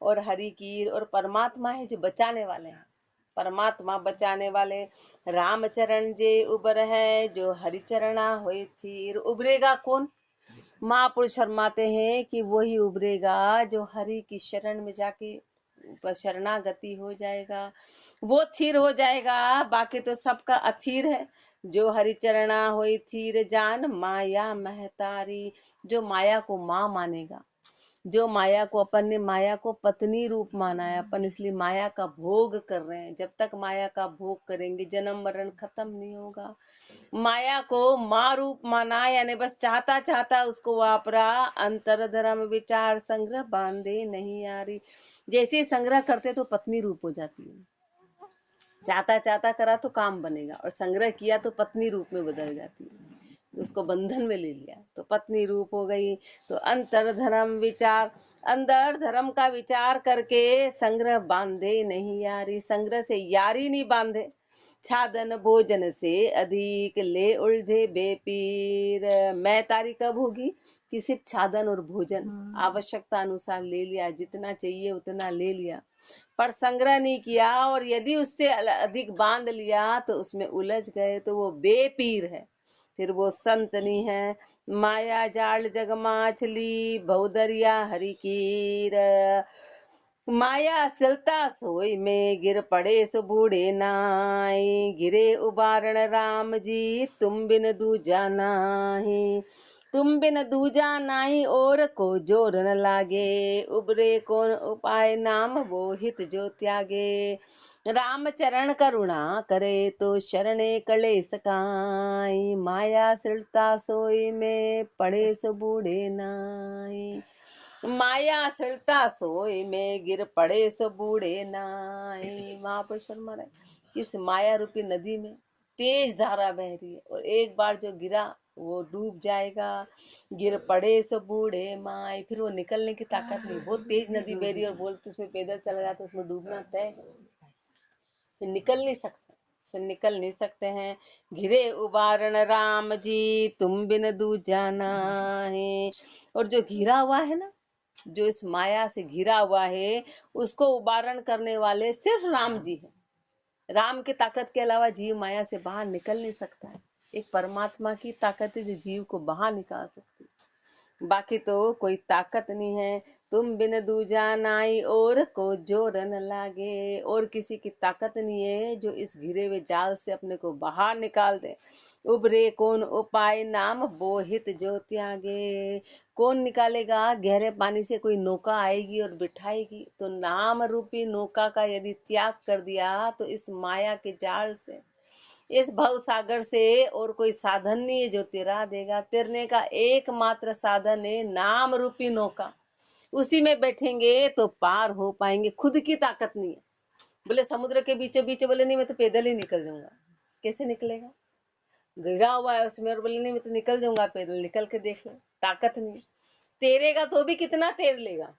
और हरि कीर, और परमात्मा है जो बचाने वाले हैं, परमात्मा बचाने वाले। रामचरण जे उबर है, जो हरिचरणा होए थीर। उबरेगा कौन? महापुरुष शर्माते हैं कि वही उबरेगा जो हरि की शरण में जाके शरणागति हो जाएगा, वो थीर हो जाएगा। बाकी तो सबका अथीर है। जो हरिचरणा होई थीर जान, माया महतारी। जो माया को माँ मानेगा, जो माया को, अपन ने माया को पत्नी रूप माना है, अपन इसलिए माया का भोग कर रहे हैं। जब तक माया का भोग करेंगे जन्म मरण खत्म नहीं होगा। माया को माँ रूप माना, यानी बस चाहता चाहता उसको वापरा। अंतर धर्म विचार संग्रह बांधे नहीं यारी। जैसे संग्रह करते तो पत्नी रूप हो जाती है, चाहता चाहता करा तो काम बनेगा, और संग्रह किया तो पत्नी रूप में बदल जाती है। उसको बंधन में ले लिया तो पत्नी रूप हो गई। तो अंतर धर्म विचार, अंदर धर्म का विचार करके संग्रह बांधे नहीं यारी। संग्रह से यारी नहीं बांधे। छादन भोजन से अधिक ले उलझे बेपीर। मैं तारी कब होगी कि सिर्फ छादन और भोजन आवश्यकता अनुसार ले लिया, जितना चाहिए उतना ले लिया, पर संग्रह नहीं किया। और यदि उससे अधिक बांध लिया तो उसमें उलझ गए, तो वो बेपीर है, फिर वो संत नहीं है। माया जाल जग माछली, बहुदरिया हरि कीर। माया सिलता सोई में, गिर पड़े सो बूढ़े नाई। गिरे उबारण राम जी, तुम बिन दूजा नाही। तुम बिन दूजा नाही, और को जोर न लागे। उबरे कौन उपाय नाम, वो हित जो त्यागे। राम चरण करुणा करे, तो शरणे कलेस काई। माया सृष्टा सोई में, पड़े सो बूढ़े नाई। माया सृष्टा सोई में, गिर पड़े सो बूढ़े नाई। महापुरुष फरमा रहे इस माया रूपी नदी में तेज धारा बह रही है, और एक बार जो गिरा वो डूब जाएगा। गिर पड़े सो बूढ़े माई, फिर वो निकलने की ताकत नहीं। बहुत तेज नदी बह रही है और बोलते उसमें पैदल चला जाता, उसमें डूबना तय, फिर निकल नहीं सकते, फिर निकल नहीं सकते हैं। घिरे उबारण राम जी, तुम बिन दूजा नाहि। और जो घिरा हुआ है ना, जो इस माया से घिरा हुआ है, उसको उबारण करने वाले सिर्फ राम जी हैं। राम की ताकत के अलावा जीव माया से बाहर निकल नहीं सकता है। एक परमात्मा की ताकत है जो जीव को बाहर निकाल सकती है, बाकी तो कोई ताकत नहीं है। तुम बिन दूजा नाई, और को जोर न लागे। और किसी की ताकत नहीं है जो इस घिरे हुए जाल से अपने को बाहर निकाल दे। उबरे कौन उपाय नाम, वो हित जो त्यागे। कौन निकालेगा? गहरे पानी से कोई नौका आएगी और बिठाएगी, तो नाम रूपी नौका का यदि त्याग कर दिया तो इस माया के जाल से, इस भव सागर से और कोई साधन नहीं है जो तिरा देगा। तिरने का एकमात्र साधन है नाम रूपी नौका। उसी में बैठेंगे तो पार हो पाएंगे। खुद की ताकत नहीं है। बोले समुद्र के बीचों बीच, बोले नहीं मैं तो पैदल ही निकल जाऊंगा। कैसे निकलेगा? गिरा हुआ है उसमें, और बोले नहीं मैं तो निकल जाऊंगा पैदल। निकल के देख लो, ताकत नहीं। तैरेगा तो भी कितना तैर लेगा,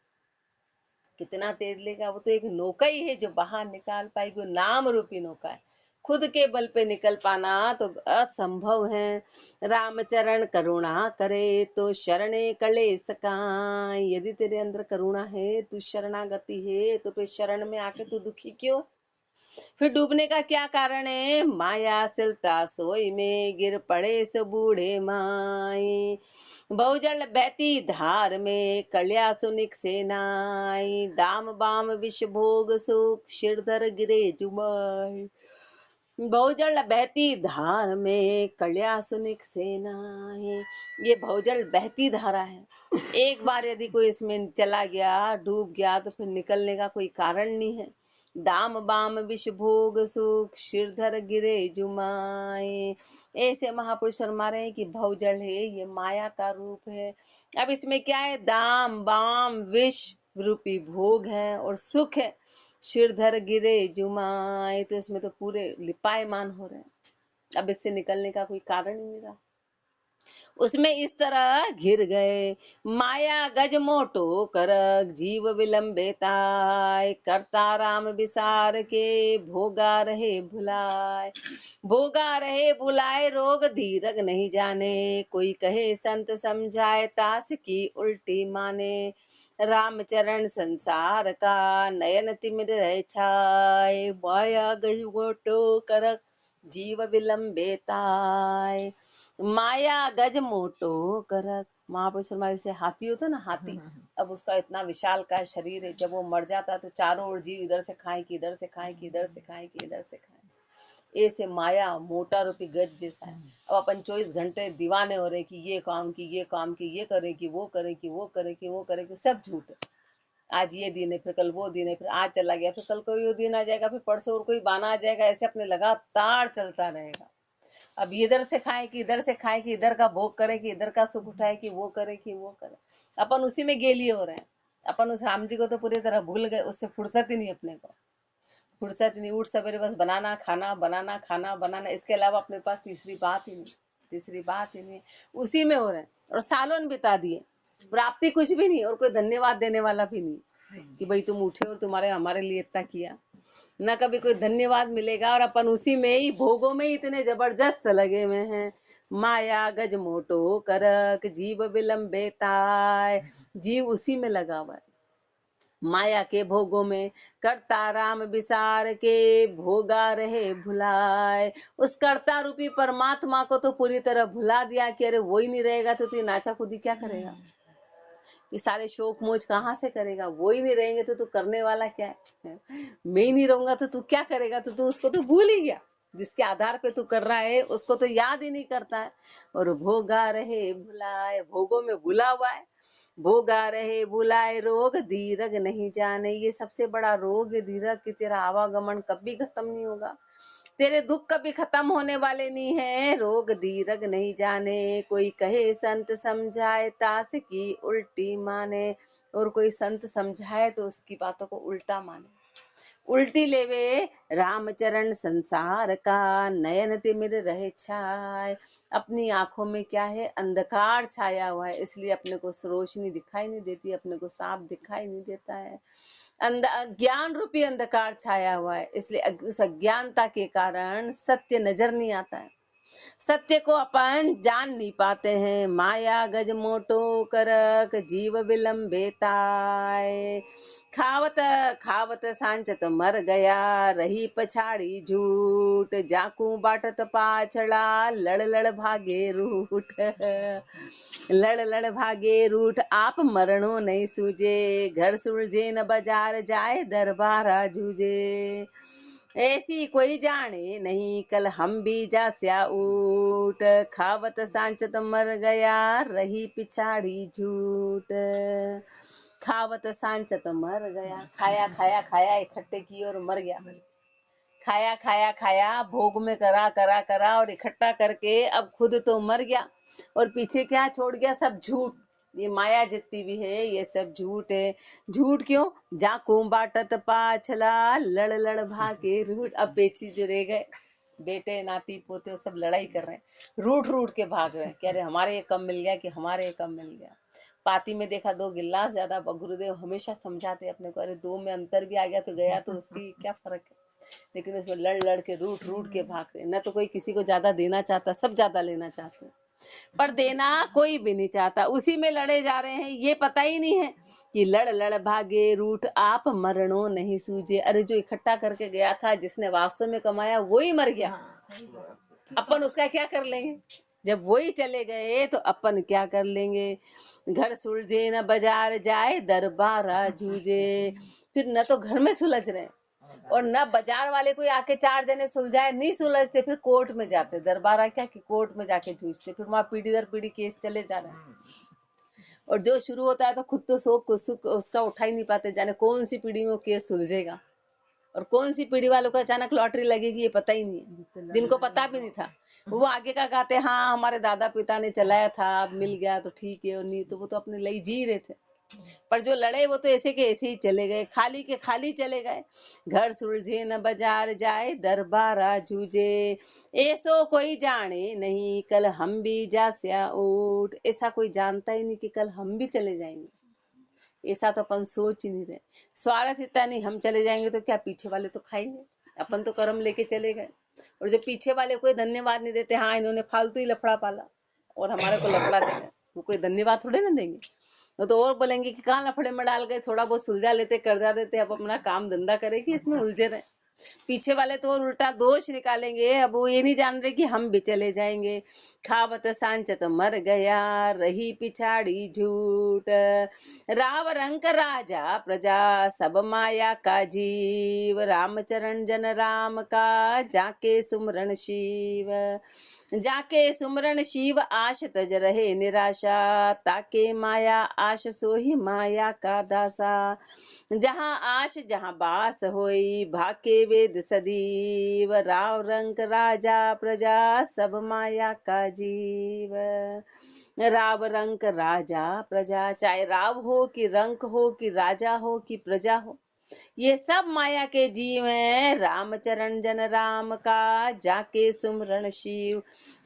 कितना तैर लेगा? वो तो एक नौका ही है जो बाहर निकाल पाएगी। वो नाम रूपी नौका है। खुद के बल पे निकल पाना तो असंभव है। रामचरण करुणा करे, तो शरणे कलेस काई। यदि तेरे अंदर करुणा है, तू शरणागति है, तो फिर शरण में आके तू दुखी क्यों? फिर डूबने का क्या कारण है? माया सिलता सोई में, गिर पड़े सो बूढ़े माई। बहुजल बहती धार में, कल्या सुनिक से नाई। दाम बाम विष भोग सुख, शिरधर गिरे जुमाई। बहुजल बहती धार में, कल्या सुनिक से नाई। ये बहुजल बहती धारा है। एक बार यदि कोई इसमें चला गया, डूब गया, तो फिर निकलने का कोई कारण नहीं है। दाम बाम विष भोग सुख, शिरधर गिरे जुमाए। ऐसे महापुरुष फरमा रहे हैं कि भवजल है, ये माया का रूप है। अब इसमें क्या है? दाम बाम विष रूपी भोग है और सुख है। शिरधर गिरे जुमाए, तो इसमें तो पूरे लिपायमान हो रहे हैं। अब इससे निकलने का कोई कारण ही नहीं रहा। उसमें इस तरह घिर गए। माया गज मोटो करक जीव विलंबे ताय, करता राम विसार के भोगा रहे भुलाए। भोगा रहे भुलाए रोग धीरग नहीं जाने, कोई कहे संत समझाए तास की उल्टी माने। रामचरण संसार का नयन तिमिर रह छाय, माया गज मोटो करक जीव विलंबे ताय। माया गज मोटो करक, महापुरुष हमारे से हाथी होता ना, हाथी, अब उसका इतना विशाल का शरीर है, जब वो मर जाता है तो चारों ओर जीव इधर से खाए कि इधर से खाए कि इधर से खाए कि इधर से खाए। ऐसे माया मोटा रूपी गज जैसा है। अब अपन 24 घंटे दीवाने हो रहे कि ये काम की ये काम की, ये करे कि वो करे कि वो करे कि वो करे कि, सब झूठ है। आज ये दिन है, फिर कल वो दिन है, फिर आज चला गया, फिर कल कोई वो दिन आ जाएगा, फिर परसों और कोई बहाना आ जाएगा, ऐसे अपने लगातार चलता रहेगा। अब इधर से खाए कि इधर से खाए कि इधर का भोग करे कि इधर का सुख उठाए कि वो करे कि वो करे, अपन उसी में गेलिए हो रहे हैं। अपन उस राम जी को तो पूरी तरह भूल गए, उससे फुर्सत ही नहीं, अपने को फुर्सत ही नहीं। उठ सवेरे बस बनाना खाना बनाना खाना बनाना, इसके अलावा अपने पास तीसरी बात ही नहीं, तीसरी बात ही नहीं। उसी में हो रहे हैं और सालों ने बिता दिए, प्राप्ति कुछ भी नहीं और कोई धन्यवाद देने वाला भी नहीं कि भाई तुम उठे और तुम्हारे हमारे लिए इतना किया, न कभी कोई धन्यवाद मिलेगा। और अपन उसी में ही भोगों में ही इतने जबरदस्त लगे हुए हैं। माया गज मोटो करक जीव विलंबे ताय, जीव उसी में लगा हुआ है, माया के भोगों में। करता राम विसार के भोगा रहे भुलाए, उस कर्ता रूपी परमात्मा को तो पूरी तरह भुला दिया कि अरे वो ही नहीं रहेगा तो तू नाचा कूदी क्या करेगा, ये सारे शौक मोज कहाँ से करेगा, वो ही नहीं रहेंगे तो तू करने वाला क्या है, मैं ही नहीं रहूंगा तो तू क्या करेगा, तो तू उसको तो भूल ही गया, जिसके आधार पे तू कर रहा है उसको तो याद ही नहीं करता है। और भोगा रहे भुलाए, भोगों में भुला हुआ है। भोगा रहे भुलाए रोग धीरग नहीं जाने, ये सबसे बड़ा रोग है धीरग, कि तेरा आवागमन कभी खत्म नहीं होगा, तेरे दुख कभी खत्म होने वाले नहीं है। रोग धीरग नहीं जाने, कोई कहे संत समझाए तास की उल्टी माने, और कोई संत समझाए तो उसकी बातों को उल्टा माने, उल्टी लेवे। रामचरण संसार का नयन तिमिर रहे छाय, अपनी आंखों में क्या है, अंधकार छाया हुआ है, इसलिए अपने को रोशनी दिखाई नहीं देती, अपने को साफ दिखाई नहीं देता है। ज्ञान रूपी अंधकार छाया हुआ है, इसलिए उस अज्ञानता के कारण सत्य नजर नहीं आता है, सत्य को अपन जान नहीं पाते हैं। माया गज मोटो करक जीव विलंबे ताय, खावत खावत सांचत मर गया रही पछाड़ी झूठ, जाकू बाटत पाछड़ा लड़ लड़ भागे रूठ, लड़ लड़ भागे रूठ आप मरणो नहीं सूझे, घर सुलझे न बाजार जाए दरबारा जूझे। ऐसी कोई जाने नहीं कल हम भी जास्या ऊट, खावत सांचत मर गया रही पिछाड़ी झूठ, खावत सांचत मर गया, खाया खाया खाया इकट्ठे किए और मर गया, खाया खाया खाया भोग में करा करा करा और इकट्ठा करके अब खुद तो मर गया, और पीछे क्या छोड़ गया, सब झूठ। ये माया जितनी भी है ये सब झूठ है। झूठ क्यों, जाकू बाटत पाछला लड़ लड़ भागे रूठ, अब पेची जो रह गए बेटे नाती पोते सब लड़ाई कर रहे हैं, रूठ रूठ के भाग रहे हैं कि अरे हमारे ये कम मिल गया कि हमारे ये कम मिल गया। पाती में देखा 2 गिलास ज्यादा, गुरुदेव हमेशा समझाते अपने को, अरे 2 में अंतर भी आ गया तो गया तो उसकी क्या फर्क है, लेकिन उसमें लड़ लड़ के रूठ रूठ के भाग रहे। न तो कोई किसी को ज्यादा देना चाहता, सब ज्यादा लेना चाहते हैं, पर देना कोई भी नहीं चाहता, उसी में लड़े जा रहे हैं। ये पता ही नहीं है कि लड़ लड़ भागे रूठ आप मरणों नहीं सूझे, अरे जो इकट्ठा करके गया था, जिसने वास्तव में कमाया वो ही मर गया, अपन उसका क्या कर लेंगे, जब वही चले गए तो अपन क्या कर लेंगे। घर सुलझे न बाजार जाए दरबारा जूझे, फिर न तो घर में सुलझ रहे और न बाजार वाले कोई आके 4 जने सुलझाए, नहीं सुलझते, फिर कोर्ट में जाते, दरबारा क्या कि कोर्ट में जाके जूझते, फिर वहां पीढ़ी दर पीढ़ी केस चले जा रहे हैं। और जो शुरू होता है तो खुद तो सुख उसका उठा ही नहीं पाते, जाने कौन सी पीढ़ी में केस सुलझेगा और कौन सी पीढ़ी वालों को अचानक लॉटरी लगेगी, ये पता ही नहीं है, जिनको पता भी नहीं था वो आगे का गाते हाँ हमारे दादा पिता ने चलाया था, अब मिल गया तो ठीक है, और नहीं तो वो तो अपने लिए जी रहे थे। पर जो लड़े वो तो ऐसे के ऐसे ही चले गए, खाली के खाली चले गए। घर सुलझे न बाजार जाए, दरबारा जूझे, ऐसो कोई जाने नहीं कल हम भी जास्या उठ। ऐसा कोई जानता ही नहीं कि कल हम भी चले जाएंगे। ऐसा तो अपन सोच ही नहीं रहे। स्वार्थ इतना नहीं, हम चले जाएंगे तो क्या पीछे वाले तो खाएंगे, अपन तो कर्म लेके चले गए। और जो पीछे वाले कोई धन्यवाद नहीं देते, हाँ इन्होंने फालतू ही लफड़ा पाला और हमारे को लफड़ा दे गए, वो कोई धन्यवाद थोड़े ना देंगे। वो तो और बोलेंगे कि कहाँ लफड़े में डाल गए, थोड़ा बहुत सुलझा लेते, कर्जा देते, अब अपना काम धंधा करे कि इसमें उलझे रहे। पीछे वाले तो और उल्टा दोष निकालेंगे। अब वो ये नहीं जान रहे कि हम भी चले जाएंगे। खावत सांचत मर गया, रही पिछाड़ी झूठ। राव रंक राजा प्रजा, सब माया का जीव। रामचरण जन राम का, जाके सुमरण शिव। जाके सुमरण शिव, आश तज रहे निराशा। ताके माया आश, सोही माया का दासा। जहाँ आश जहाँ बास होई, भाके वेद सदीव। राव रंक राजा प्रजा, सब माया का जीव। राव रंक राजा प्रजा, चाहे राव हो कि रंक हो कि राजा हो कि प्रजा हो, ये सब माया के जीव हैं। रामचरण जन राम का, जाके सुमरण शिव।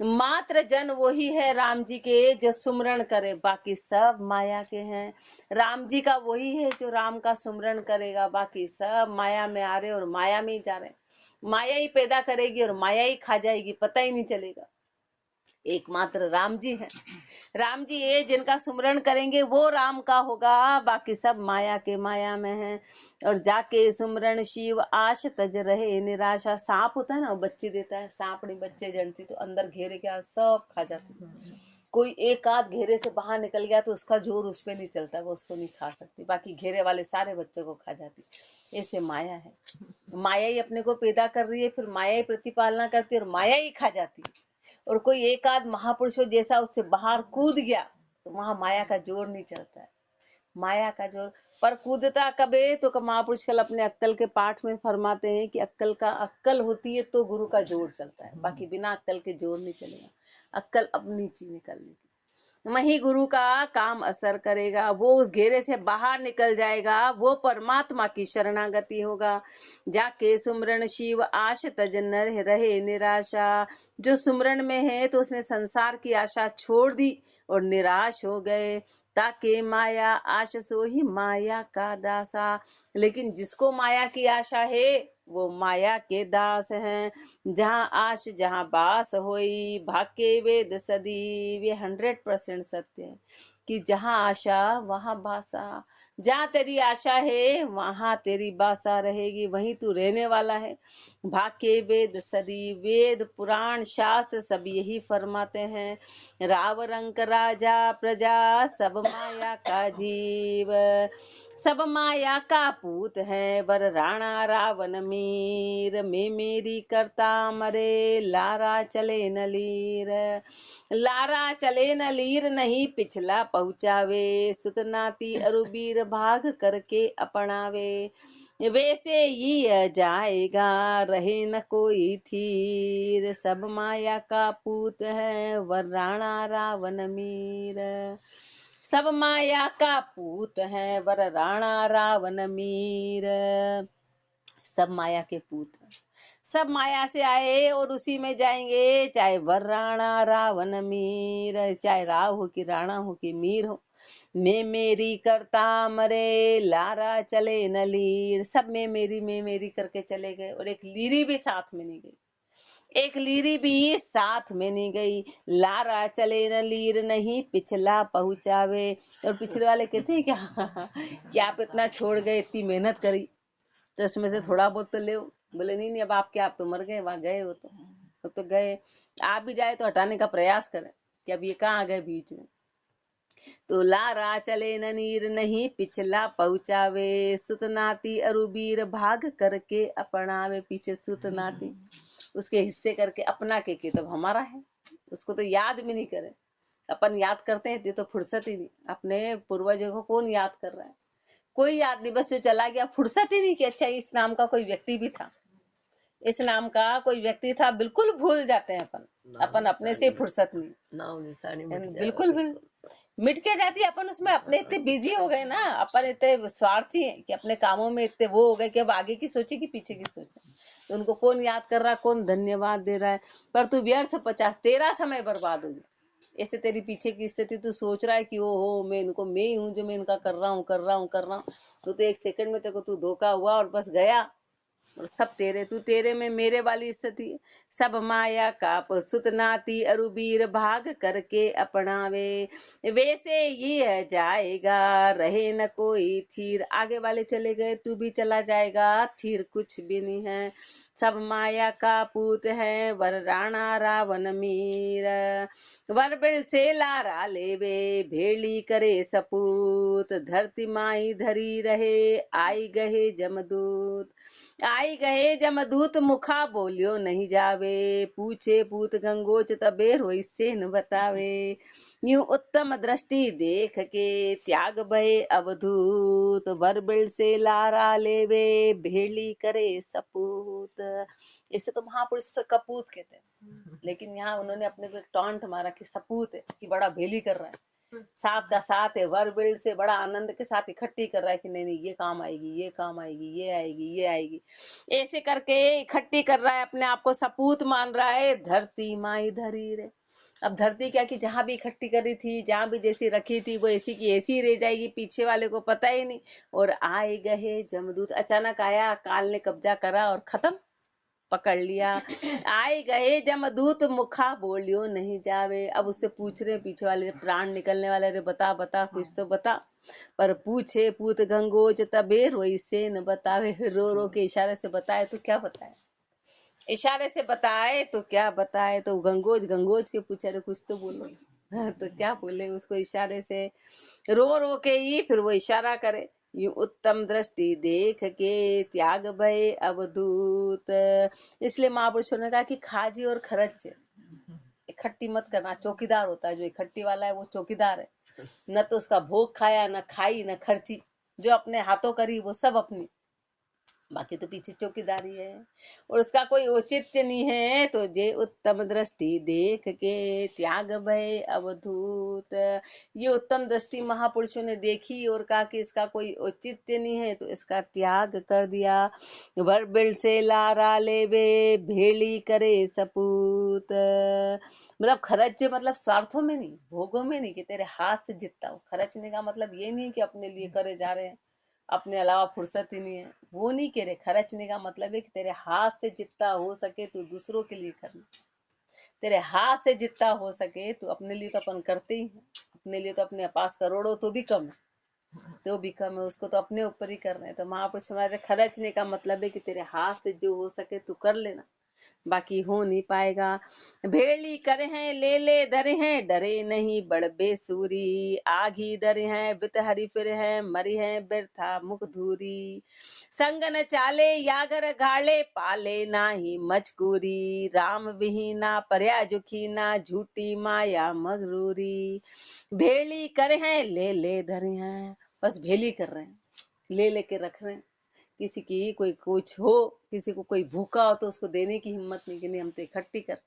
मात्र जन वही है राम जी के जो सुमरण करे, बाकी सब माया के हैं। राम जी का वही है जो राम का सुमरण करेगा, बाकी सब माया में आ रहे और माया में ही जा रहे। माया ही पैदा करेगी और माया ही खा जाएगी, पता ही नहीं चलेगा। एकमात्र राम जी हैं। राम जी ये जिनका सुमरण करेंगे वो राम का होगा, बाकी सब माया के माया में हैं। और जाके सुमरण शिव, आश तज रहे निराशा। सांप होता है ना, वो बच्चे देता है, सांपड़ी बच्चे जनती तो अंदर घेरे के सब खा जाते। कोई एक आध घेरे से बाहर निकल गया तो उसका जोर उस पर नहीं चलता, वो उसको नहीं खा सकती, बाकी घेरे वाले सारे बच्चों को खा जाती। ऐसे माया है। माया ही अपने को पैदा कर रही है, फिर माया ही प्रतिपालना करती है और माया ही खा जाती है। और कोई एक आध महापुरुष हो जैसा उससे बाहर कूद गया तो वहां माया का जोर नहीं चलता है। माया का जोर पर कूदता कबे तो महापुरुष कल अपने अक्कल के पाठ में फरमाते हैं कि अक्कल होती है तो गुरु का जोर चलता है, बाकी बिना अक्कल के जोर नहीं चलेगा। अक्कल अपनी चीज निकलने की, वही गुरु का काम असर करेगा। वो उस घेरे से बाहर निकल जाएगा, वो परमात्मा की शरणागति होगा। जाके सुमरण शिव, आश तज नर रहे निराशा। जो सुमरण में है तो उसने संसार की आशा छोड़ दी और निराश हो गए। ताके माया आश, सोही माया का दासा। लेकिन जिसको माया की आशा है वो माया के दास हैं। जहाँ आश जहाँ बास होई, भाके वेद सदीव। ये 100% सत्य है कि जहाँ आशा वहाँ बासा। जहाँ तेरी आशा है वहाँ तेरी बासा रहेगी, वहीं तू रहने वाला है। भाके वेद सदी, वेद पुराण शास्त्र सब यही फरमाते हैं। राव रंक राजा प्रजा, सब माया का जीव। सब माया का पूत है, वर राणा रावण मीर। मैं मेरी करता मरे, लारा चले न लीर। लारा चले न लीर, नहीं पिछला पहुँचावे। सुतनाती अरुबीर, भाग करके अपनावे। वैसे ही जाएगा, रहे न कोई थीर। सब माया का पूत है, वर राणा रावण मीर। सब माया का पूत है, वर राणा रावण मीर। सब माया के पूत हैं, सब माया से आए और उसी में जाएंगे। चाहे वर राणा रावण मीर, चाहे राव हो कि राणा हो कि मीर हो। मैं मेरी करता मरे, लारा चले न लीर। सब मैं मेरी करके चले गए और एक लीरी भी साथ में नहीं गई, एक लीरी भी साथ में नहीं गई। लारा चले न लीर, नहीं पिछला पहुँचावे। और पिछले वाले कहते हैं कि आप इतना छोड़ गए, इतनी मेहनत करी तो उसमें से थोड़ा बहुत तो ले। बोले नहीं नहीं, अब आप तो मर गए, वहां गए हो तो गए। आप भी जाए तो हटाने का प्रयास करें कि अब ये कहाँ आ गए बीच में। तो लारा चले न नीर, नहीं पिछला पहुँचावे। सुतनाती अरुबीर, भाग करके अपनावे। पीछे सुतनाती उसके हिस्से करके अपना के तब हमारा है, उसको तो याद भी नहीं करे। अपन याद करते हैं ये तो फुर्सत ही नहीं। अपने पूर्वजों को कौन याद कर रहा है? कोई याद नहीं, बस जो चला गया, फुर्सत ही नहीं कि अच्छा इस नाम का कोई व्यक्ति भी था। इस नाम का कोई व्यक्ति था, बिल्कुल भूल जाते हैं अपन अपने से फुर्सत नहीं, नाम निशानी बिल्कुल मिट के जाती है। अपन उसमें अपने इतने बिजी हो गए ना, अपन इतने स्वार्थी हैं कि अपने कामों में इतने वो हो गए कि अब आगे की सोचे कि पीछे की सोचे। तो उनको कौन याद कर रहा, कौन धन्यवाद दे रहा है, पर तू व्यर्थ 50 तेरा समय बर्बाद हो गया। ऐसे तेरी पीछे की स्थिति तू सोच रहा है कि ओ हो मैं इनको, मैं ही हूँ जो मैं इनका कर रहा हूँ। तो एक सेकंड में तेरे को तू धोखा हुआ और बस गया, और सब तेरे, तू तेरे में मेरे वाली स्थिति है। सब माया का सुत नाती अरुबीर भाग करके अपनावे, वैसे ये है जाएगा रहे न कोई थीर। आगे वाले चले गए, तू भी चला जाएगा, थीर कुछ भी नहीं है। सब माया का पूत है वर राणा रावण मीर, वर बिल से लारा लेवे भेली करे सपूत। धरती माई धरी रहे आई गहे जमदूत, आई गए जमदूत मुखा बोलियो नहीं जावे। पूछे पूत गंगोच तबे रोई से न बतावे, यूं उत्तम दृष्टि देख के त्याग भय अवधूत। बरबिल से लारा लेवे भेली करे सपूत। इसे तो महापुरुष कपूत कहते हैं, लेकिन यहाँ उन्होंने अपने को टॉन्ट मारा कि सपूत है, कि बड़ा भेली कर रहा है। साथ का साथ है, वर बिल्ड से बड़ा आनंद के साथ इकट्ठी कर रहा है कि नहीं नहीं ये काम आएगी, ये काम आएगी, ये आएगी, ये आएगी, ऐसे करके इकट्ठी कर रहा है, अपने आप को सपूत मान रहा है। धरती माई धरी रे, अब धरती क्या कि जहां भी इकट्ठी करी थी, जहां भी जैसी रखी थी, वो ऐसी की ऐसी रह जाएगी, पीछे वाले को पता ही नहीं। और आए गए जमदूत, अचानक आया, काल ने कब्जा करा और खत्म, पकड़ लिया। आए गए जमदूत मुखा बोलियो नहीं जावे। अब उससे पूछ रहे पीछे वाले, प्राण निकलने वाले, रे बता बता कुछ तो बता। पर पूछे पूत गंगोज तबे रोई से न बतावे, रो रो के इशारे से बताए तो क्या बताए, इशारे से बताए तो क्या बताए। तो गंगोज के पूछे, अरे कुछ तो बोलो। तो क्या बोले उसको, इशारे से रो रो के ही फिर वो इशारा करे, यूं उत्तम दृष्टि देख के त्याग भय अवधूत। इसलिए महापुरुषों ने कहा कि खाजी और खर्च इकट्ठी मत करना। चौकीदार होता है जो इकट्ठी वाला है, वो चौकीदार है, न तो उसका भोग खाया, न खाई, न खर्ची, जो अपने हाथों करी वो सब अपनी, बाकी तो पीछे चौकीदारी है, और उसका कोई औचित्य नहीं है। तो जे उत्तम दृष्टि देख के त्याग भय अवधूत, ये उत्तम दृष्टि महापुरुषों ने देखी और कहा कि इसका कोई औचित्य नहीं है, तो इसका त्याग कर दिया। वर बिल से लारा लेवे भेली करे सपूत, मतलब खर्च मतलब स्वार्थों में नहीं, भोगों में नहीं, कि तेरे हाथ से जितना हो। खर्चने का मतलब ये नहीं कि अपने लिए करे जा रहे हैं, अपने अलावा फुर्सत ही नहीं है, वो नहीं कह रहे। खर्चने का मतलब है कि तेरे हाथ से जितना हो सके तो दूसरों के लिए करना, तेरे हाथ से जितना हो सके तो अपने लिए तो अपन करते ही हैं, अपने लिए तो अपने पास करोड़ों तो भी कम है, तो भी कम है, उसको तो अपने ऊपर ही करना है। तो महापुरुष हमारे खर्चने का मतलब है कि तेरे हाथ से जो हो सके तू कर लेना, बाकी हो नहीं पाएगा। भेली करे हैं ले ले धरे हैं डरे नहीं बड़ बेसूरी, आगी धरे हैं बित हरी फिर हैं मरी हैं व्यर्था मुख धूरी। संग न चाले यागर घाले पाले नाही मजकूरी, राम विहीना पर्या जुखीना झूठी माया मगरूरी। भेली करे हैं ले ले धरे हैं, बस भेली कर रहे हैं, ले लेके रख रहे हैं। किसी की कोई कुछ हो, किसी को कोई भूखा हो तो उसको देने की हिम्मत नहीं कि नहीं हम तो इकट्ठी कर।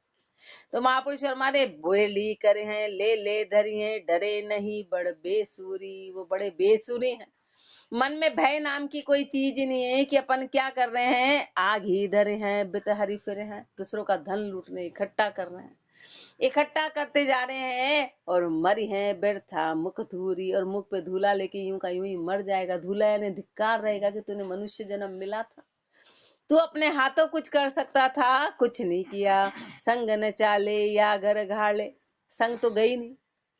तो महापुरुष हमारे बोली करे हैं ले ले धरी हैं डरे नहीं बड़ बेसूरी, वो बड़े बेसूरी हैं। मन में भय नाम की कोई चीज ही नहीं है कि अपन क्या कर रहे हैं, आग ही धरे हैं बित हरी फिरे हैं, दूसरों का धन लूटने इकट्ठा कर रहे हैं, इकट्ठा करते जा रहे हैं और मरी हैं व्यर्था मुख धूरी, और मुख पे धूला लेके यूं का यूं ही मर जाएगा। धूला यानी धिक्कार रहेगा कि तूने मनुष्य जन्म मिला था, तू अपने हाथों कुछ कर सकता था, कुछ नहीं किया। संग न चाले या घर घाले, संग तो गई नहीं,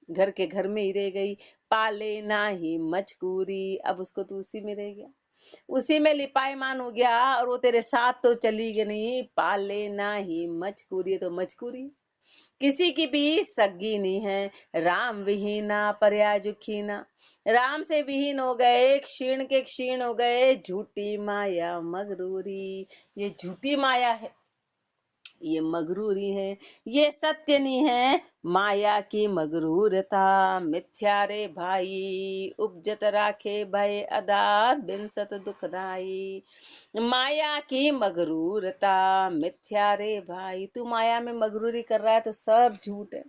घर के घर में ही रह गई। पाले ना ही मजकूरी, अब उसको तो उसी में रह गया, उसी में लिपायमान हो गया, और वो तेरे साथ तो चली गई नहीं। पाले ना ही मजकूरी, तो मजकूरी किसी की भी सगी नहीं है। राम विहीना पर्या जुखीना, राम से विहीन हो गए, क्षीण के क्षीण हो गए। झूठी माया मगरूरी, ये झूठी माया है, ये मगरूरी है, ये सत्य नहीं है, माया की मगरूरता। मिथ्या रे भाई उपजत राखे भय अदा, बिनसत दुखदाई। माया की मगरूरता, मिथ्या रे भाई, तू माया में मगरूरी कर रहा है तो सब झूठ है।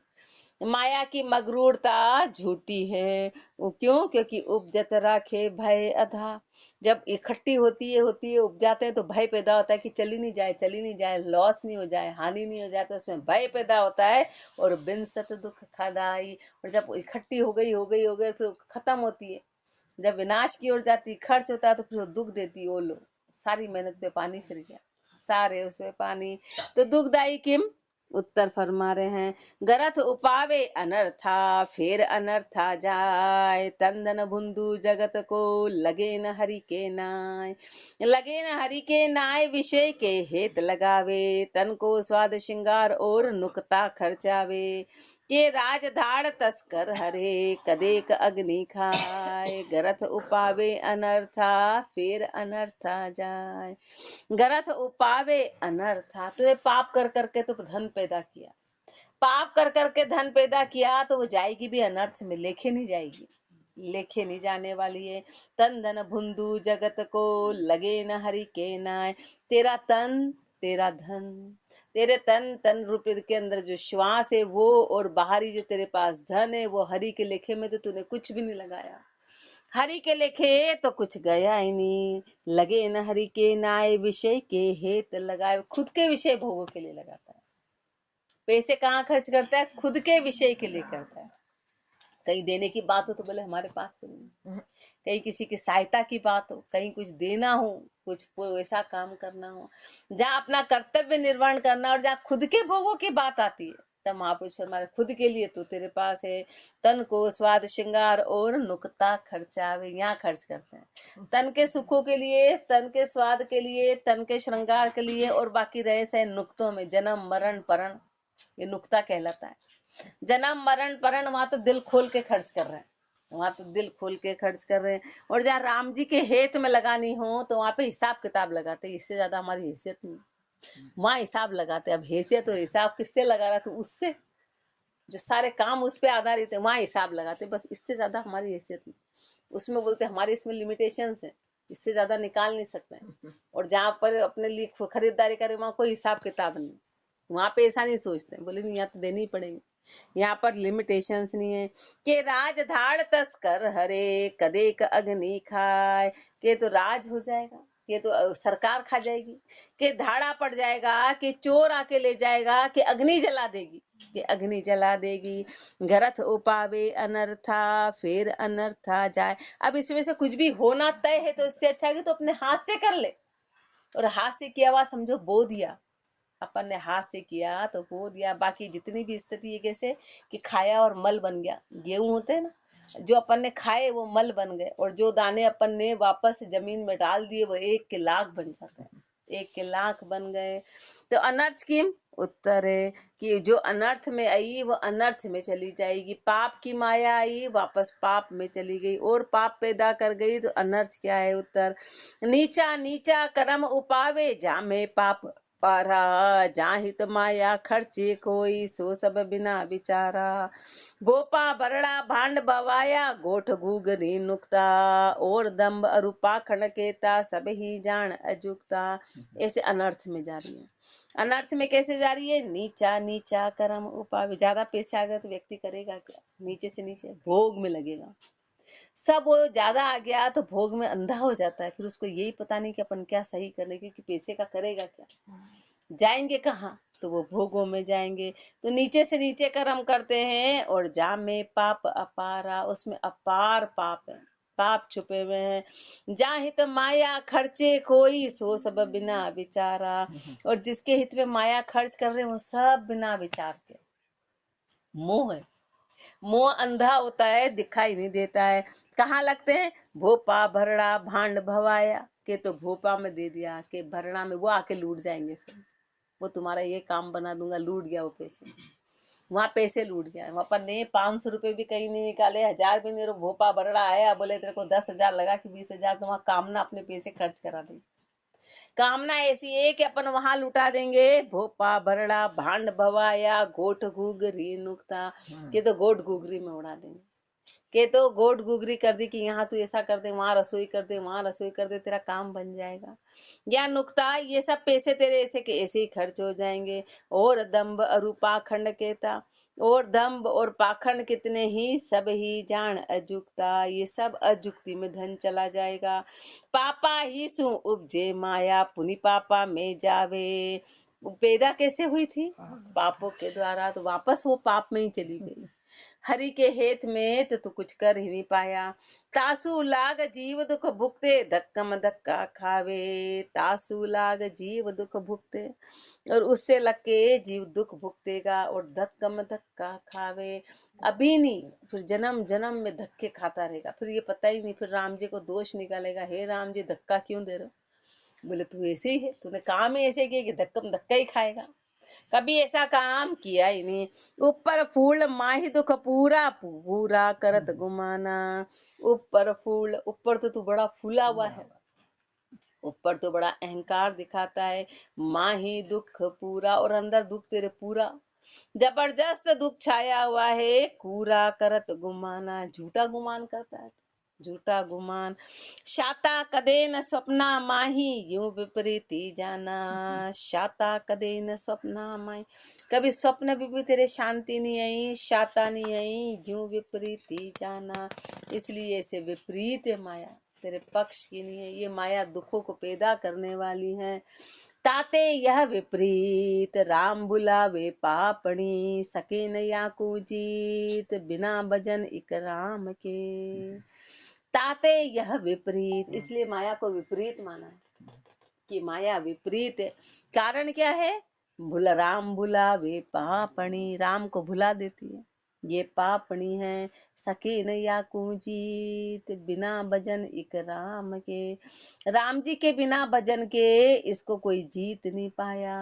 माया की मगरूरता झूठी है। वो क्यों? क्योंकि उपजत राखे भय अधा। जब इकट्ठी होती है उपजाते हैं तो भय पैदा होता है कि चली नहीं जाए, लॉस नहीं हो जाए, हानि नहीं हो जाए, तो उसमें भय पैदा होता है। और बिन सत दुख खदाई। और जब इकट्ठी हो गई फिर खत्म होती है, जब विनाश की ओर जाती, खर्च होता है, तो फिर वो दुख देती है। वो लो, सारी मेहनत पे पानी फिर गया, सारे उसमें पानी। तो दुखदाई किम? उत्तर फरमा रहे हैं, गरथ उपावे अनर्था, फिर अनर्था जाए। तंदन भुंदु जगत को, लगे न हरि के नाय। लगे न हरि के नाय, विषय के हेत लगावे। तन को स्वाद श्रृंगार और नुकता खर्चावे। के राज धाड़ तस्कर हरे, कदेक अग्नि खाए। गरथ उपावे अनर्था, फिर अनर्था जाए। गरथ उपावे अनर्था, तो ये पाप कर करके तो धन पैदा किया, पाप कर करके धन पैदा किया, तो वो जाएगी भी अनर्थ में, लेखे नहीं जाएगी, लेखे नहीं जाने वाली है। तन धन भुंदु जगत को, लगे न हरि के नाय। तेरा तन, तेरा धन, तेरे तन रूपी के अंदर जो श्वास है वो, और बाहरी जो तेरे पास धन है, वो हरि के लेखे में तो तूने कुछ भी नहीं लगाया। हरि के लेखे तो कुछ गया ही नहीं। लगे न हरि के नाय, विषय के हेत लगाए। खुद के विषय भोगों के लिए लगाता है। पैसे कहाँ खर्च करता है? खुद के विषय के लिए करता है। कहीं देने की बात हो तो बोले हमारे पास तो नहीं, कहीं किसी की सहायता की बात हो, कहीं कुछ देना हो, कुछ ऐसा काम करना हो, जहाँ अपना कर्तव्य निर्वहन करना, और जहाँ खुद के भोगों की बात आती है, तब महापुरुष हमारे खुद के लिए तो तेरे पास है। तन को स्वाद श्रृंगार और नुकता खर्चावे, यहाँ खर्च करते हैं तन के सुखों के लिए, तन के स्वाद के लिए, तन के श्रृंगार के लिए, और बाकी रहे से नुक्तों में, जन्म मरण परण, ये नुक्ता कहलाता है। जन्म मरण परण, वहां तो दिल खोल के खर्च कर रहे हैं, वहां तो दिल खोल के खर्च कर रहे हैं। और जहाँ राम जी के हेत में लगानी हो तो वहां पे हिसाब किताब लगाते, इससे ज्यादा हमारी हैसियत नहीं, वहां हिसाब लगाते। अब हैसियत और हिसाब किससे लगा रहा? तो उससे, जो सारे काम उस पर आधारित है, वहां हिसाब लगाते, बस इससे ज्यादा हमारी हैसियत नहीं। उसमें बोलते हमारे इसमें लिमिटेशंस है, इससे ज्यादा निकाल नहीं सकते हैं। और जहाँ पर अपने लिए खरीदारी करे वहां कोई हिसाब किताब नहीं, वहां पे ऐसा नहीं सोचते, बोले नहीं यहाँ तो देनी ही पड़ेगी, यहाँ पर लिमिटेशंस नहीं है। के राज धाड़ तस्कर हरे, कदेक अग्नि खाए। के तो राज हो जाएगा, के तो सरकार खा जाएगी, के धाड़ा पड़ जाएगा, कि चोर आके ले जाएगा, कि अग्नि जला देगी, कि अग्नि जला देगी। गरथ उपावे अनर्था, फिर अनर्था जाए। अब इसमें से कुछ भी होना तय है तो इससे अच्छा है कि तो अपने हाथ से कर ले। और हाथ से किया हुआ समझो बो दिया, अपन ने हाथ से किया तो बो दिया। बाकी जितनी भी स्थिति है कैसे कि खाया और मल बन गया। गेहूं होते हैं ना, जो अपन ने खाए वो मल बन गए, और जो दाने अपन ने वापस जमीन में डाल दिए वो 1 के लाख बन जाते हैं, 1 के लाख बन गए। तो अनर्थ की उत्तर है कि जो अनर्थ में आई वो अनर्थ में चली जाएगी। पाप की माया आई, वापस पाप में चली गई, और पाप पैदा कर गई, तो अनर्थ क्या है? उत्तर, नीचा नीचा कर्म उपावे, जामे पाप पारा। जहाँ हित माया खर्चे कोई, सो सब बिना विचारा। भोपा बरड़ा भांड बवाया, गोठ घूगरी नुक्ता। और दम्ब अरूपा खड़केता, सब ही जान अजुक्ता। ऐसे अनर्थ में जा रही है। अनर्थ में कैसे जा रही है? नीचा नीचा कर्म उपावे। ज्यादा पैसे आ गए तो व्यक्ति करेगा क्या? नीचे से नीचे भोग में लगेगा। सब वो ज्यादा आ गया तो भोग में अंधा हो जाता है, फिर उसको यही पता नहीं कि अपन क्या सही करने, क्योंकि पैसे का करेगा क्या, जाएंगे कहाँ? तो वो भोगों में जाएंगे। तो नीचे से नीचे कर्म करते हैं, और जाम में पाप अपारा, उसमें अपार पाप है, पाप छुपे हुए हैं। जहाँ हित माया खर्चे कोई, सो सब बिना विचारा। और जिसके हित में माया खर्च कर रहे हैं वो सब बिना विचार के। मोह है, मोह अंधा होता है, दिखाई नहीं देता है। कहाँ लगते हैं? भोपा भरड़ा भांड भवाया, के तो भोपा में दे दिया, के भरड़ा में, वो आके लूट जाएंगे, फिर वो तुम्हारा ये काम बना दूंगा। लूट गया वो पैसे, वहाँ पैसे लूट गया। अपन ने 500 रुपये भी कहीं नहीं निकाले, 1000 भी नहीं। भोपा भरड़ा आया, बोले तेरे को 10,000 लगा कि 20,000, तो वहाँ कामना अपने पैसे खर्च करा दी। कामना ऐसी है कि अपन वहां लुटा देंगे भोपा भरड़ा भांड भवाया गोट घुघरी नुकता, ये तो गोट घुघरी में उड़ा देंगे। के तो गोट गुगरी कर दी कि यहाँ तू ऐसा कर दे, वहां रसोई कर दे, वहां रसोई कर दे, तेरा काम बन जाएगा। या नुक्ता, ये सब पैसे तेरे ऐसे के ऐसे ही खर्च हो जाएंगे। और दम्भ अरूपाखंड कहता, और दम्भ और पाखंड कितने ही सब ही जान अजुक्ता, ये सब अजुक्ति में धन चला जाएगा। पापा ही सु उपजे माया पुनि पापा में जावे, पैदा कैसे हुई थी? पापों के द्वारा, तो वापस वो पाप में ही चली गई। हरि के हेत में तो तू कुछ कर ही नहीं पाया। तासु लाग जीव दुख भुगते धक्कम धक्का खावे, तासु लाग जीव दुख भुगते, और उससे लग के जीव दुख भुगतेगा और धक्कम धक्का खावे। अभी नहीं, फिर जन्म जन्म में धक्के खाता रहेगा। फिर ये पता ही नहीं, फिर राम जी को दोष निकालेगा, हे राम जी धक्का क्यों दे रहे हो? बोले तू ऐसे ही है, तूने काम ही ऐसे किया कि धक्कम धक्का ही खाएगा। कभी ऐसा काम किया ही नहीं। ऊपर फूल माही दुख पूरा पूरा करत गुमाना, ऊपर फूल, ऊपर तो तू बड़ा फूला हुआ है, ऊपर तो बड़ा अहंकार दिखाता है। माही दुख पूरा, और अंदर दुख तेरे पूरा, जबरदस्त दुख छाया हुआ है। कूरा करत गुमाना, झूठा गुमान करता है, झूठा गुमान। शाता कदे न स्वप्ना माही यूं विपरीती जाना, शाता कदे न स्वप्ना माही, कभी स्वप्न भी तेरे शांति नहीं आई, शाता नहीं आई, यूं विपरीती जाना। इसलिए ऐसे विपरीत है माया, तेरे पक्ष की नहीं है। ये माया दुखों को पैदा करने वाली है। ताते यह विपरीत राम बुलावे पापणी, सके न या को जीत बिना भजन इक राम के। ताते यह विपरीत, इसलिए माया को विपरीत माना है कि माया विपरीत है। कारण क्या है? राम भुलावे पापणी, राम को भुला देती है, ये पापणी है। सके न या कुजीत बिना भजन इक राम के, राम जी के बिना भजन के इसको कोई जीत नहीं पाया।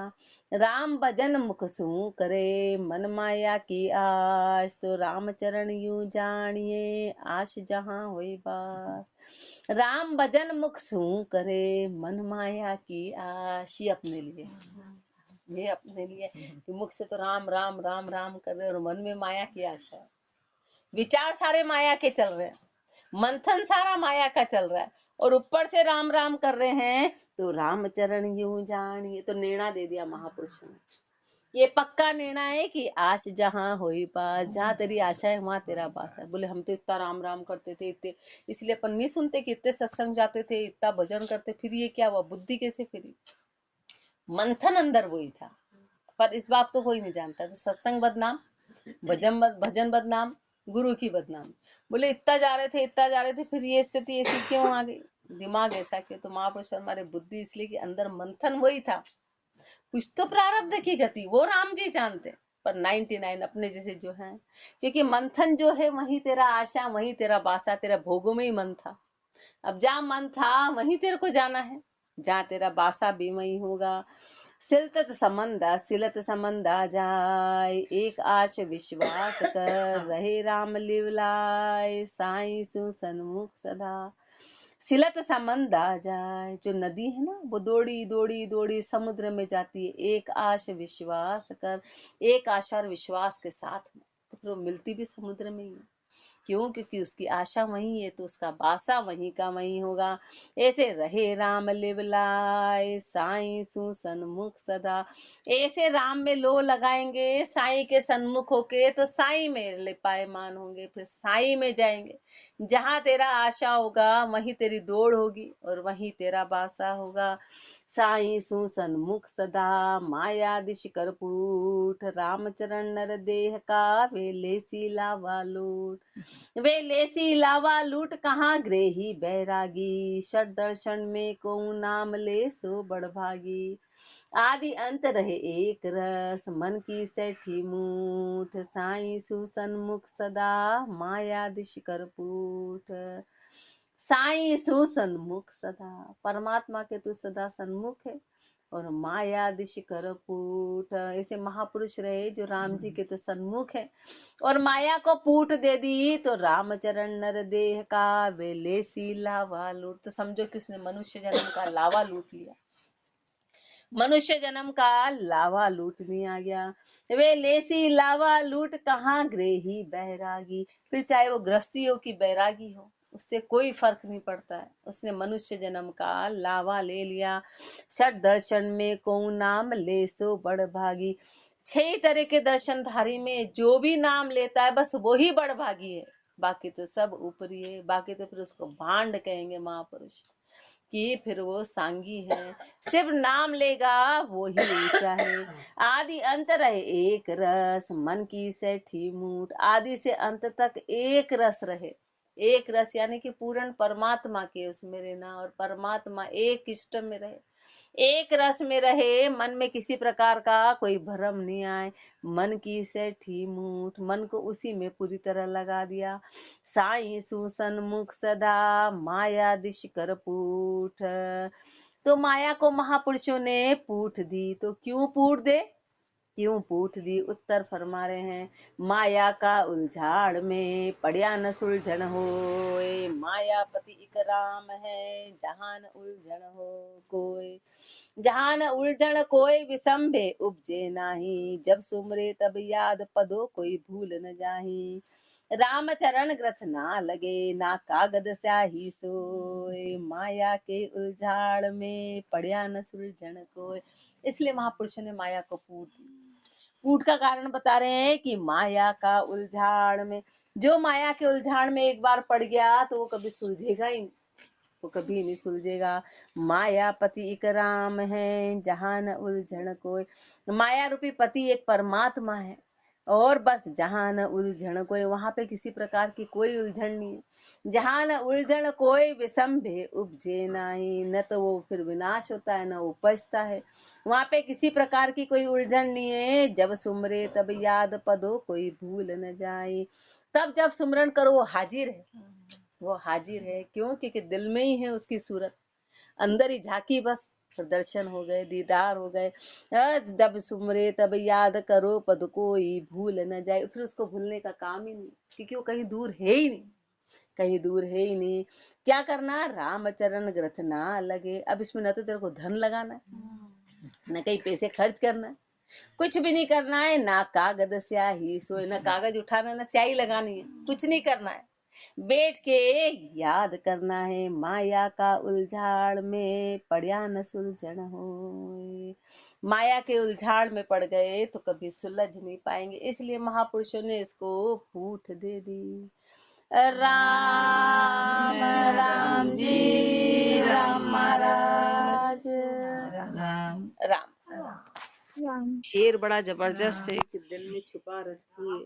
राम भजन मुख सू करे मन माया की आश, तो राम चरण यूं जानिए आश जहाँ होई बात। राम भजन मुख सू करे मन माया की आश, ये अपने लिए, ये अपने लिए कि मुख से तो राम राम राम राम कर रहे और मन में माया की आशा है। विचार सारे माया के चल रहे हैं, मंथन सारा माया का चल रहा है, और ऊपर से राम राम कर रहे हैं। तो राम चरण यूं जानिए, तो निर्णय दे दिया महापुरुष ने, ये पक्का निर्णय है कि आश जहाँ होई पास, जहाँ तेरी आशा है वहां तेरा पास है। बोले हम तो इतना राम राम करते थे, इतने, इसलिए अपन नहीं सुनते कि इतने सत्संग जाते थे, इतना भजन करते, फिर ये क्या हुआ? बुद्धि कैसे फिरी? मंथन अंदर वही था, पर इस बात को कोई नहीं जानता। तो सत्संग बदनाम, भजन बदनाम, गुरु की बदनाम। बोले इतना जा रहे थे, इतना जा रहे थे, फिर ये स्थिति ऐसी क्यों आ गई? दिमाग ऐसा क्यों? तो महापुरुष हमारे बुद्धि, इसलिए कि अंदर मंथन वही था। कुछ तो प्रारब्ध की गति वो राम जी जानते, पर 99 अपने जैसे जो है, क्योंकि मंथन जो है वही तेरा आशा, वही तेरा बासा, तेरा भोगों में ही मन था। अब जहाँ मन था वहीं तेरे को जाना है, जहाँ तेरा बासा भी वही होगा। सिलत संबंधा जाय, एक आश विश्वास कर रहे राम लिवलाय, साई सु सन्मुख सदा। सिलत संबंधा जाए, जो नदी है ना वो दौड़ी दौड़ी दौड़ी समुद्र में जाती है, एक आश विश्वास कर, एक आशा और विश्वास के साथ में, तो फिर वो मिलती भी समुद्र में ही है। क्यों? क्योंकि उसकी आशा वही है, तो उसका बासा वहीं का वहीं होगा। ऐसे रहे राम लिवलाय, साई सु सन्मुख सदा। ऐसे राम में लो लगाएंगे, साई के सन्मुख होके, तो साई में लिपायमान होंगे, फिर साई में जाएंगे। जहाँ तेरा आशा होगा वहीं तेरी दौड़ होगी, और वहीं तेरा बासा होगा। साई सु सन्मुख सदा, माया दिश कर पूठ, रामचरण नर देह का वे लेसी लावा लूट। वे लेसी लावा लूट कहाँ ग्रेही बैरागी, शत दर्शन में को नाम ले सो बड़भागी। आदि अंत रहे एक रस, मन की सेठी मूठ, साई सु सन्मुख सदा, माया दिश कर पूठ। साई सु सन्मुख सदा, परमात्मा के तू सदा सन्मुख है, और माया दिश कर पूठ। ऐसे महापुरुष रहे जो राम जी के तो सन्मुख है, और माया को पूठ दे दी, तो रामचरण नर देह का वे लेसी लावा लूट। तो समझो कि उसने मनुष्य जन्म का लावा लूट लिया। मनुष्य जन्म का लावा लूटने आ गया, वे लेसी लावा लूट कहाँ गृही बैरागी। फिर चाहे वो गृहस्थी हो कि बैरागी हो, उससे कोई फर्क नहीं पड़ता है। उसने मनुष्य जन्म का लावा ले लिया। षट दर्शन में को नाम ले सो बड़ भागी। 6 तरह के दर्शनधारी में जो भी नाम लेता है बस वो ही बड़ भागी है, बाकी तो सब ऊपरी है। बाकी तो फिर उसको भांड कहेंगे महापुरुष कि फिर वो सांगी है। सिर्फ नाम लेगा वो ही ऊंचा है। आदि अंत रहे एक रस, मन की सेठी मूठ। आदि से अंत तक एक रस रहे। एक रस यानी कि पूर्ण परमात्मा के उसमें रहना, और परमात्मा एक इष्ट में रहे, एक रस में रहे। मन में किसी प्रकार का कोई भ्रम नहीं आए। मन की सेठी मूठ, मन को उसी में पूरी तरह लगा दिया। साई सुसन मुख सदा, माया दिश कर पूठ। तो माया को महापुरुषों ने पूठ दी। तो क्यों पूठ दे, क्यों पूछ दी? उत्तर फरमा रहे हैं, माया का उलझाड़ में पड़िया न सुलझन होए। मायापति एक राम है, जहान उलझन हो कोई। जहान उलझन कोई विसंबे उपजे नाही। जब सुमरे तब याद पदो कोई भूल न जाही। राम चरण ग्रथ ना लगे, ना कागद स्याही सोए। माया के उलझाड़ में पड़िया न सुलझन कोई। इसलिए महापुरुषों ने माया को पूछ दी। पूठ का कारण बता रहे हैं कि माया का उलझाड़ में, जो माया के उलझाड़ में एक बार पड़ गया तो वो कभी सुलझेगा ही नहीं, वो कभी नहीं सुलझेगा। माया पति एक राम है, जहां न उलझन कोई। माया रूपी पति एक परमात्मा है, और बस जहां न उलझन कोई, वहां पे किसी प्रकार की कोई उलझन नहीं है। जहां न उलझन कोई विसंभे उपजे नाही। न तो वो फिर विनाश होता है, न उपजता है। वहां पे किसी प्रकार की कोई उलझन नहीं है। जब सुमरे तब याद पदो कोई भूल न जाए। तब जब सुमरन करो वो हाजिर है, वो हाजिर है। क्यों? क्योंकि दिल में ही है उसकी सूरत, अंदर ही झांकी बस, फिर दर्शन हो गए, दीदार हो गए। जब सुमरे तब याद करो पद कोई भूल न जाए। फिर उसको भूलने का काम ही नहीं, क्योंकि वो कहीं दूर है ही नहीं, कहीं दूर है ही नहीं। क्या करना? रामचरण ग्रथ ना लगे। अब इसमें न तो तेरे को धन लगाना है, न कहीं पैसे खर्च करना है, कुछ भी नहीं करना है। ना कागज स्याही सोए, न कागज उठाना, न स्याही लगानी है, कुछ नहीं करना है। बैठ के याद करना है, माया का उलझाड़ में पड़िया न सुलझन हो। माया के उलझाड़ में पड़ गए तो कभी सुलझ नहीं पाएंगे। इसलिए महापुरुषों ने इसको फूट दे दी। राम राम जी, राम महाराज, राम राम। शेर बड़ा जबरदस्त है कि दिल में छुपा रखती है।